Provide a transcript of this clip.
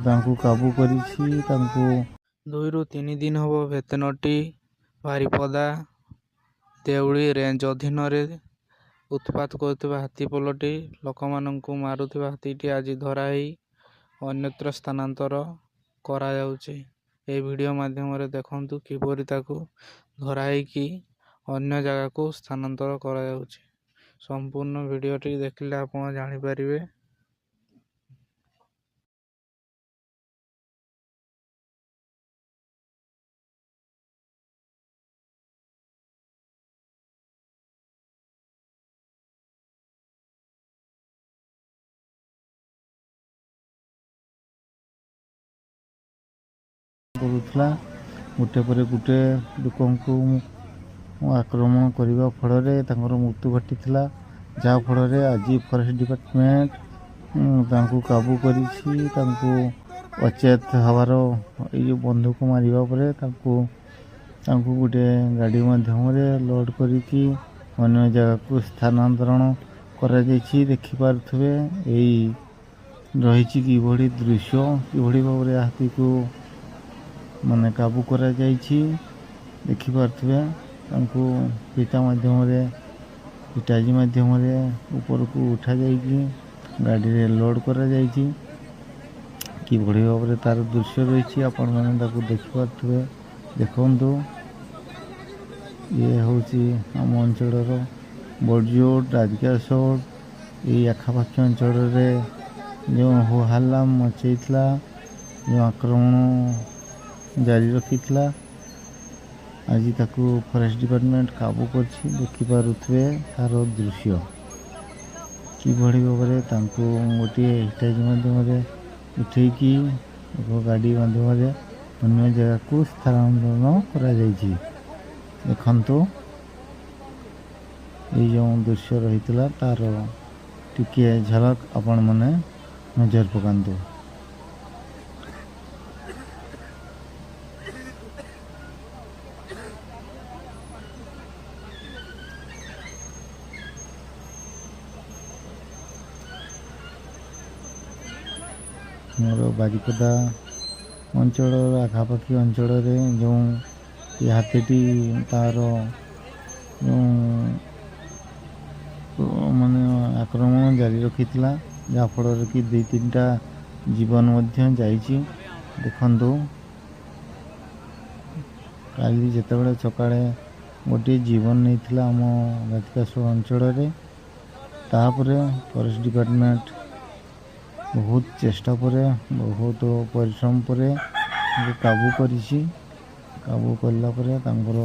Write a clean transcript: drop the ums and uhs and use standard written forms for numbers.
ତାଙ୍କୁ କାବୁ କରିଛି। ତାଙ୍କୁ 2 ରୁ 3 ଦିନ ହେବ ବେତନଟି ବାରିପଦା ଦେଉଳି ରେଞ୍ଜ ଅଧୀନରେ ଉତ୍ପାତ କରୁଥିବା ହାତୀପଲଟି ଲୋକମାନଙ୍କୁ ମାରୁଥିବା ହାତୀଟି ଆଜି ଧରାହୋଇ ଅନ୍ୟତ୍ର ସ୍ଥାନାନ୍ତର କରାଯାଉଛି। ଏହି ଭିଡ଼ିଓ ମାଧ୍ୟମରେ ଦେଖନ୍ତୁ କିପରି ତାକୁ ଧରାହୋଇକି ଅନ୍ୟ ଜାଗାକୁ ସ୍ଥାନାନ୍ତର କରାଯାଉଛି। ସମ୍ପୂର୍ଣ୍ଣ ଭିଡ଼ିଓଟି ଦେଖିଲେ ଆପଣ ଜାଣିପାରିବେ। କରୁଥିଲା ଗୋଟେ ପରେ ଗୋଟେ ଲୋକଙ୍କୁ ଆକ୍ରମଣ କରିବା ଫଳରେ ତାଙ୍କର ମୃତ୍ୟୁ ଘଟିଥିଲା, ଯାହାଫଳରେ ଆଜି ଫରେଷ୍ଟ ଡିପାର୍ଟମେଣ୍ଟ ତାଙ୍କୁ କାବୁ କରିଛି। ତାଙ୍କୁ ଅଚେତ ହେବାର ଏଇ ଯେଉଁ ବନ୍ଧୁକ ମାରିବା ପରେ ତାଙ୍କୁ ଗୋଟେ ଗାଡ଼ି ମାଧ୍ୟମରେ ଲୋଡ଼ କରିକି ଅନ୍ୟ ଜାଗାକୁ ସ୍ଥାନାନ୍ତରଣ କରାଯାଇଛି। ଦେଖିପାରୁଥିବେ ଏଇ ରହିଛି କିଭଳି ଦୃଶ୍ୟ, କିଭଳି ଭାବରେ ହାତୀକୁ ମାନେ କାବୁ କରାଯାଇଛି। ଦେଖିପାରୁଥିବେ ତାଙ୍କୁ ପିଟାଜି ମାଧ୍ୟମରେ ଉପରକୁ ଉଠାଯାଇକି ଗାଡ଼ିରେ ଲୋଡ଼ କରାଯାଇଛି। କିଭଳି ଭାବରେ ତାର ଦୃଶ୍ୟ ରହିଛି ଆପଣମାନେ ତାକୁ ଦେଖିପାରୁଥିବେ। ଦେଖନ୍ତୁ, ଇଏ ହେଉଛି ଆମ ଅଞ୍ଚଳର ବଡ଼ଜୋଟ ରାଜକାଶୋଡ଼ ଏହି ଆଖାପାଖି ଅଞ୍ଚଳରେ ଯେଉଁ ହୋହାଲ୍ଲା ମଚେଇଥିଲା, ଯେଉଁ ଆକ୍ରମଣ ଜାରି ରଖିଥିଲା, ଆଜି ତାକୁ ଫରେଷ୍ଟ ଡିପାର୍ଟମେଣ୍ଟ କାବୁ କରିଛି। ଦେଖିପାରୁଥିବେ ତାର ଦୃଶ୍ୟ, କିଭଳି ଭାବରେ ତାଙ୍କୁ ଗୋଟିଏ ହିଟାଚି ମାଧ୍ୟମରେ ଉଠେଇକି ଏକ ଗାଡ଼ି ମାଧ୍ୟମରେ ଅନ୍ୟ ଜାଗାକୁ ସ୍ଥାନାନ୍ତରଣ କରାଯାଇଛି। ଦେଖନ୍ତୁ ଏଇ ଯେଉଁ ଦୃଶ୍ୟ ରହିଥିଲା ତାର ଟିକିଏ ଝଲକ ଆପଣମାନେ ନଜର ପକାନ୍ତୁ। ଆମର ବାରିପଦା ଅଞ୍ଚଳର ଆଖାପାଖି ଅଞ୍ଚଳରେ ଯେଉଁ ଏ ହାତୀଟି ତାର ମାନେ ଆକ୍ରମଣ ଜାରି ରଖିଥିଲା, ଯାହାଫଳରେ କି 2-3ଟା ଜୀବନ ମଧ୍ୟ ଯାଇଛି। ଦେଖନ୍ତୁ, କାଲି ଯେତେବେଳେ ସକାଳେ ଗୋଟିଏ ଜୀବନ ନେଇଥିଲା ଆମ ରାଜକାଶୋଡ଼ ଅଞ୍ଚଳରେ, ତାପରେ ଫରେଷ୍ଟ ଡିପାର୍ଟମେଣ୍ଟ ବହୁତ ଚେଷ୍ଟା ପରେ, ବହୁତ ପରିଶ୍ରମ ପରେ କାବୁ କରିଛି। କାବୁ କଲା ପରେ ତାଙ୍କର